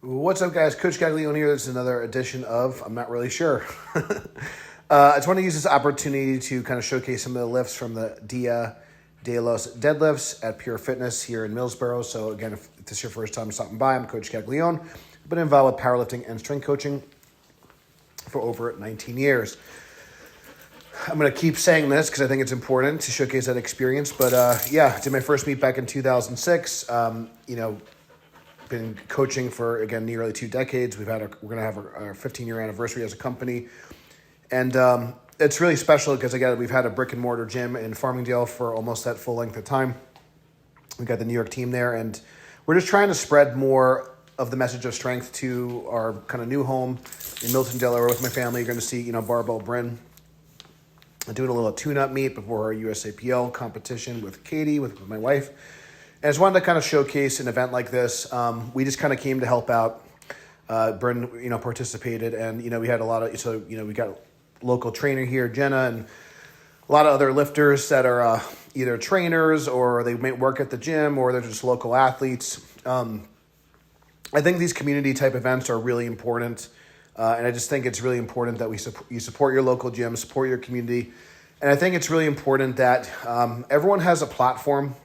What's up, guys? Coach Gaglione here. This is another edition of I'm Not Really Sure. I just want to use this opportunity to kind of showcase some of the lifts from the Dia Day Los Deadlifts at Pure Fitness here in Millsboro. So again, if this is your first time stopping by, I'm Coach Gaglione. I've been involved with powerlifting and strength coaching for over 19 years. I'm going to keep saying this because I think it's important to showcase that experience. But I did my first meet back in 2006. Been coaching for, again, nearly 2 decades. We're going to have our 15-year anniversary as a company. And it's really special because, again, we've had a brick and mortar gym in Farmingdale for almost that full length of time. We got the New York team there, and we're just trying to spread more of the message of strength to our kind of new home in Milton, Delaware with my family. You're going to see, Barbell Bryn. I'm doing a little tune-up meet before our USAPL competition with Katie, with my wife. And I just wanted to kind of showcase an event like this. We just kind of came to help out. Bryn, participated, and, we had a lot of, we got a local trainer here, Jenna, and a lot of other lifters that are either trainers or they may work at the gym or they're just local athletes. I think these community type events are really important. And I just think it's really important that you support your local gym, support your community. And I think it's really important that everyone has a platform.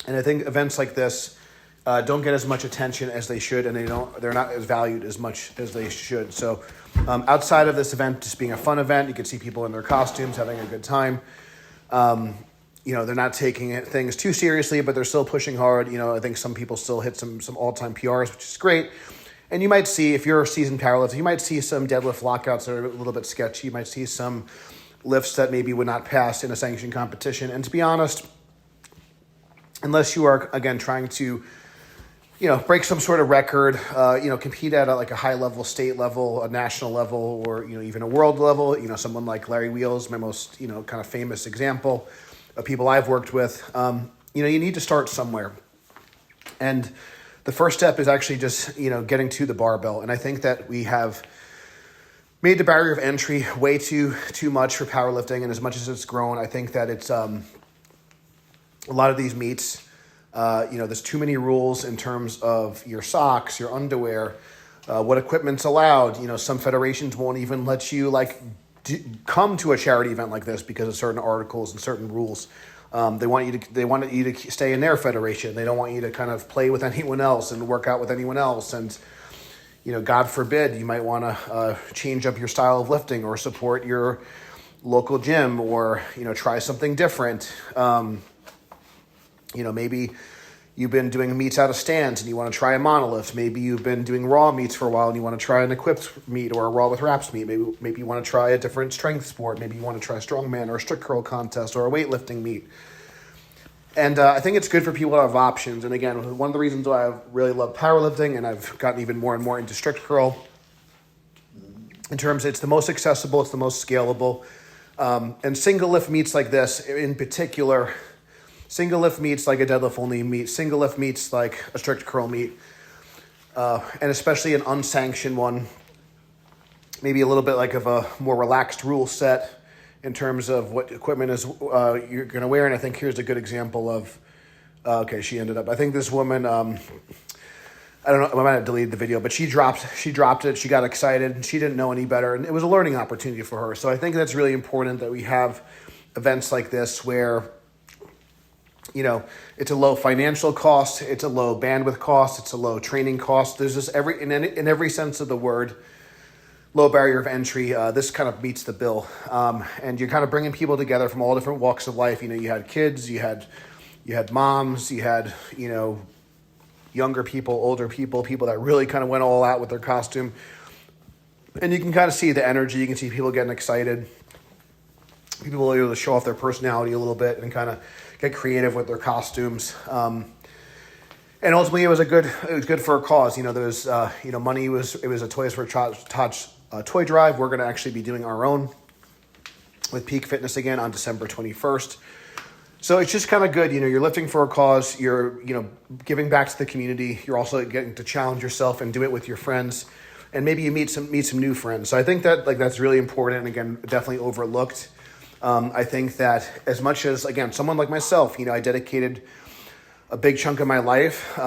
And I think events like this don't get as much attention as they should, and they're not as valued as much as they should. So outside of this event just being a fun event, you can see people in their costumes having a good time. They're not taking things too seriously, but they're still pushing hard. I think some people still hit some all-time PRs, which is great. And you might see, if you're a seasoned powerlifter, you might see some deadlift lockouts that are a little bit sketchy. You might see some lifts that maybe would not pass in a sanctioned competition. And to be honest, unless you are, again, trying to, break some sort of record, compete at a high level, state level, a national level, or, even a world level, someone like Larry Wheels, my most, kind of famous example of people I've worked with, you need to start somewhere. And the first step is actually just, getting to the barbell. And I think that we have made the barrier of entry way too much for powerlifting. And as much as it's grown, I think that it's a lot of these meets, there's too many rules in terms of your socks, your underwear, what equipment's allowed. Some federations won't even let you come to a charity event like this because of certain articles and certain rules. They want you to stay in their federation. They don't want you to kind of play with anyone else and work out with anyone else. And, God forbid, you might want to change up your style of lifting or support your local gym or, try something different. Maybe you've been doing meets out of stands and you want to try a monolift. Maybe you've been doing raw meets for a while and you want to try an equipped meet or a raw with wraps meet. Maybe you want to try a different strength sport. Maybe you want to try strongman or a strict curl contest or a weightlifting meet. And I think it's good for people to have options. And again, one of the reasons why I really love powerlifting and I've gotten even more and more into strict curl in terms it's the most accessible, it's the most scalable. And single lift meets like this in particular, single lift meets like a deadlift only meet, single lift meets like a strict curl meet, and especially an unsanctioned one, maybe a little bit like of a more relaxed rule set in terms of what equipment is you're going to wear. And I think here's a good example of, she ended up, I think this woman, I don't know, I might have deleted the video, but she dropped it. She got excited. She didn't know any better. And it was a learning opportunity for her. So I think that's really important that we have events like this where, it's a low financial cost, it's a low bandwidth cost, it's a low training cost. There's just in every sense of the word, low barrier of entry. This kind of meets the bill. And you're kind of bringing people together from all different walks of life. You had kids, you had moms, you had, younger people, older people that really kind of went all out with their costume. And you can kind of see the energy. You can see people getting excited. People are able to show off their personality a little bit and kind of get creative with their costumes. And ultimately it was good for a cause. There was, money it was a Toys for Tots toy drive. We're going to actually be doing our own with Peak Fitness again on December 21st. So it's just kind of good. You're lifting for a cause. You're, giving back to the community. You're also getting to challenge yourself and do it with your friends. And maybe you meet some new friends. So I think that that's really important. And again, definitely overlooked. I think that as much as, again, someone like myself, I dedicated a big chunk of my life,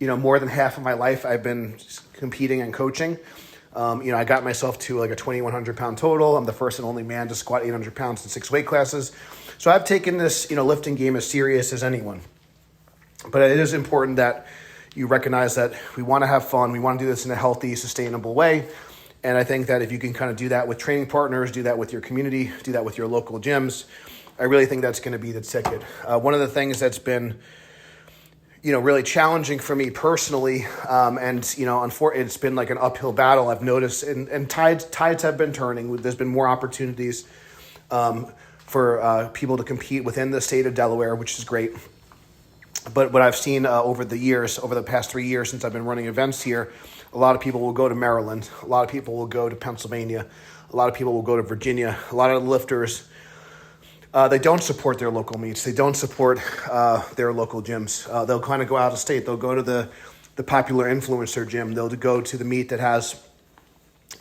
more than half of my life I've been competing and coaching. I got myself to like a 2,100 pound total. I'm the first and only man to squat 800 pounds in 6 weight classes. So I've taken this, lifting game as serious as anyone. But it is important that you recognize that we want to have fun. We want to do this in a healthy, sustainable way. And I think that if you can kind of do that with training partners, do that with your community, do that with your local gyms, I really think that's going to be the ticket. One of the things that's been, really challenging for me personally, and it's been like an uphill battle. I've noticed, and tides have been turning. There's been more opportunities for people to compete within the state of Delaware, which is great. But what I've seen over the past 3 years since I've been running events here, a lot of people will go to Maryland. A lot of people will go to Pennsylvania. A lot of people will go to Virginia. A lot of the lifters, they don't support their local meets. They don't support their local gyms. They'll kind of go out of state. They'll go to the popular influencer gym. They'll go to the meet that has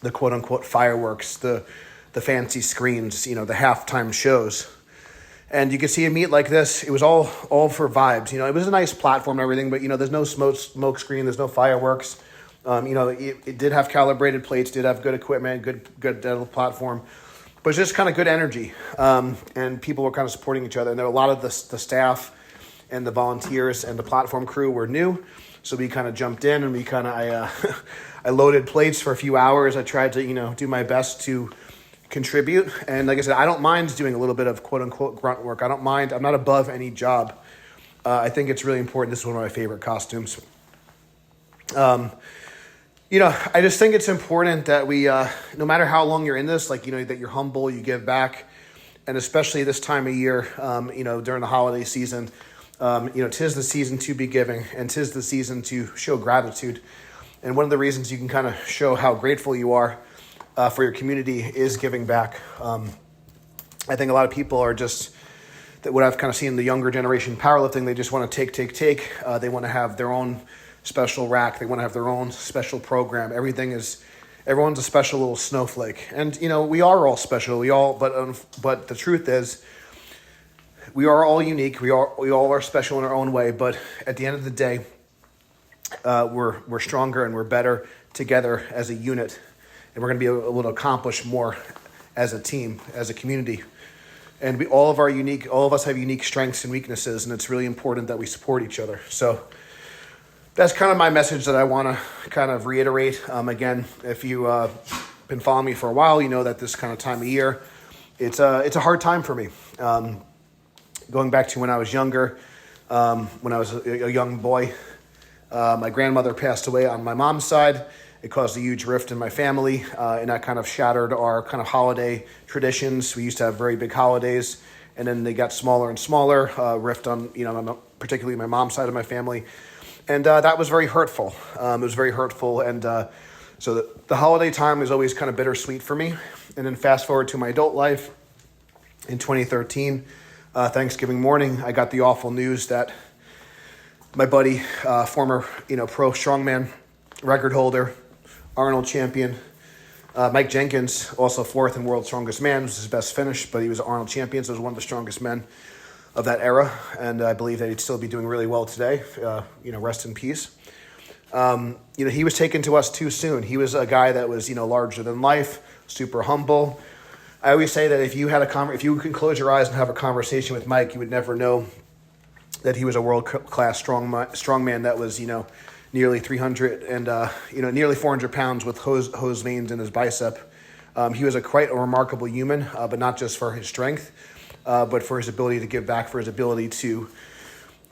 the quote-unquote fireworks, the fancy screens, the halftime shows. And you can see a meet like this, it was all for vibes. It was a nice platform and everything, but, there's no smoke screen, there's no fireworks. It did have calibrated plates, did have good equipment, good platform, but it's just kind of good energy. And people were kind of supporting each other. And there were a lot of the staff and the volunteers and the platform crew were new. So we kind of jumped in and I loaded plates for a few hours. I tried to, do my best to contribute. And like I said, I don't mind doing a little bit of quote unquote grunt work. I don't mind. I'm not above any job. I think it's really important. This is one of my favorite costumes. I just think it's important that we, no matter how long you're in this, that you're humble, you give back. And especially this time of year, during the holiday season, 'tis the season to be giving and 'tis the season to show gratitude. And one of the reasons you can kind of show how grateful you are for your community is giving back. I think a lot of people are just, that what I've kind of seen in the younger generation powerlifting, they just want to take. They want to have their own special rack. They want to have their own special program. Everyone's a special little snowflake. And, we are all special. But the truth is, we are all unique. We all are special in our own way. But at the end of the day, we're stronger and we're better together as a unit. And we're going to be able to accomplish more as a team, as a community. And all of us have unique strengths and weaknesses, and it's really important that we support each other. So that's kind of my message that I want to kind of reiterate. Again, if you've been following me for a while, you know that this kind of time of year, it's a hard time for me. Going back to when I was younger, when I was a young boy, my grandmother passed away on my mom's side. It caused a huge rift in my family, and that kind of shattered our kind of holiday traditions. We used to have very big holidays, and then they got smaller and smaller, rift on, particularly my mom's side of my family. And that was very hurtful. It was very hurtful, and so the holiday time is always kind of bittersweet for me. And then fast forward to my adult life, in 2013, Thanksgiving morning, I got the awful news that my buddy, former, pro strongman record holder, Arnold champion, Mike Jenkins, also fourth in World's Strongest Man, was his best finish, but he was Arnold champion, so he was one of the strongest men of that era, and I believe that he'd still be doing really well today. Rest in peace. He was taken to us too soon. He was a guy that was, larger than life, super humble. I always say that if you can close your eyes and have a conversation with Mike, you would never know that he was a world-class strongman that was, nearly 300 and, nearly 400 pounds with hose veins in his bicep. He was quite a remarkable human, but not just for his strength, but for his ability to give back, for his ability to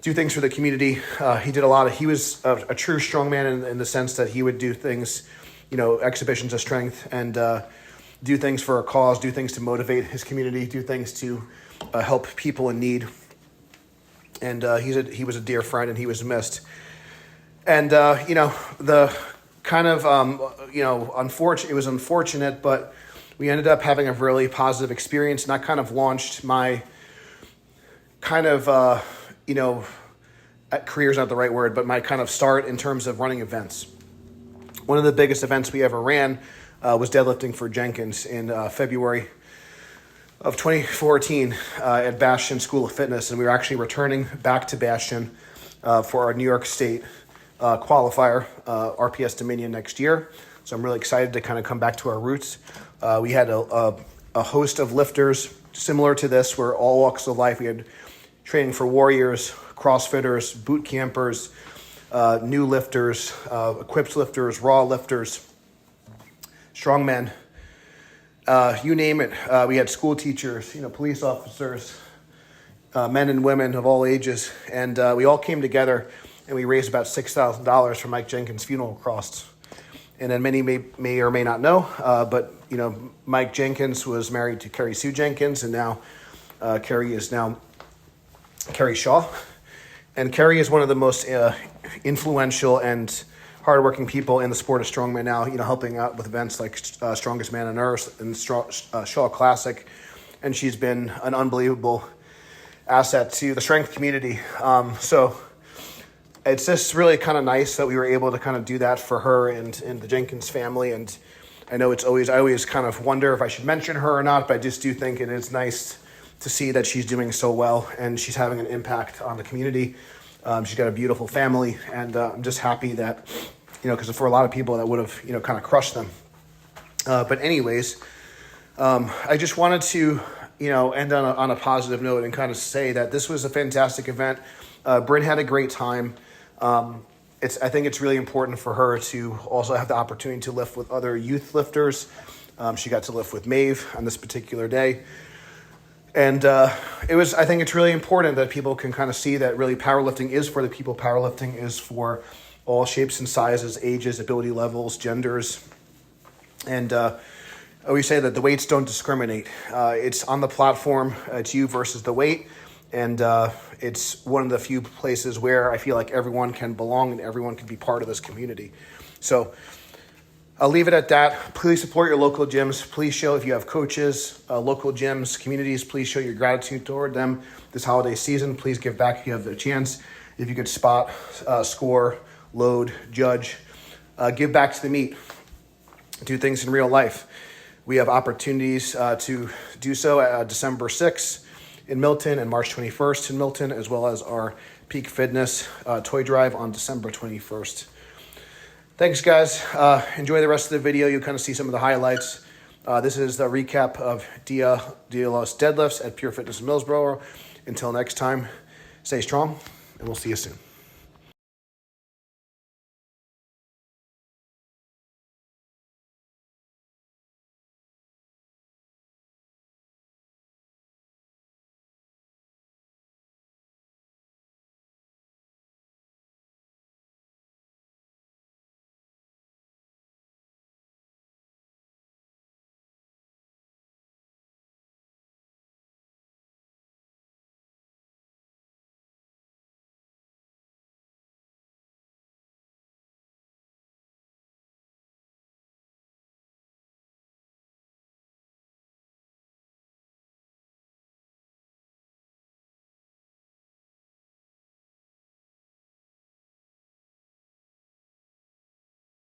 do things for the community. He was a true strongman in the sense that he would do things, exhibitions of strength and do things for a cause, do things to motivate his community, do things to help people in need. And he was a dear friend, and he was missed. And, the kind of, it was unfortunate, but we ended up having a really positive experience, and that kind of launched my kind of, career's not the right word, but my kind of start in terms of running events. One of the biggest events we ever ran was deadlifting for Jenkins in February of 2014 at Bastion School of Fitness, and we were actually returning back to Bastion for our New York State qualifier, RPS Dominion next year. So I'm really excited to kind of come back to our roots. We had a host of lifters similar to this, where all walks of life. We had training for warriors, CrossFitters, boot campers, new lifters, equipped lifters, raw lifters, strongmen, you name it. We had school teachers, police officers, men and women of all ages, and we all came together and we raised about $6,000 for Mike Jenkins' funeral costs. And then many may or may not know, but Mike Jenkins was married to Carrie Sue Jenkins, and now Carrie is now Carrie Shaw. And Carrie is one of the most influential and hardworking people in the sport of strongman now, helping out with events like Strongest Man on Earth and Shaw Classic. And she's been an unbelievable asset to the strength community. So it's just really kind of nice that we were able to kind of do that for her and the Jenkins family. And I know I always kind of wonder if I should mention her or not, but I just do think it is nice to see that she's doing so well and she's having an impact on the community. She's got a beautiful family, and I'm just happy that, because for a lot of people that would have, kind of crushed them. But anyways, I just wanted to, end on a positive note and kind of say that this was a fantastic event. Bryn had a great time. I think it's really important for her to also have the opportunity to lift with other youth lifters. She got to lift with Maeve on this particular day. And I think it's really important that people can kind of see that really powerlifting is for the people. Powerlifting is for all shapes and sizes, ages, ability levels, genders. And I always say that the weights don't discriminate. It's on the platform. It's you versus the weight. And it's one of the few places where I feel like everyone can belong and everyone can be part of this community. So I'll leave it at that. Please support your local gyms. Please show, if you have coaches, local gyms, communities, please show your gratitude toward them this holiday season. Please give back if you have the chance. If you could spot, score, load, judge, give back to the meet. Do things in real life. We have opportunities to do so December 6th in Milton and March 21st in Milton, as well as our Peak Fitness toy drive on December 21st. Thanks, guys. Enjoy the rest of the video. You'll kind of see some of the highlights. This is the recap of Dia Day Los Deadlifts at Pure Fitness in Millsboro. Until next time, stay strong, and we'll see you soon.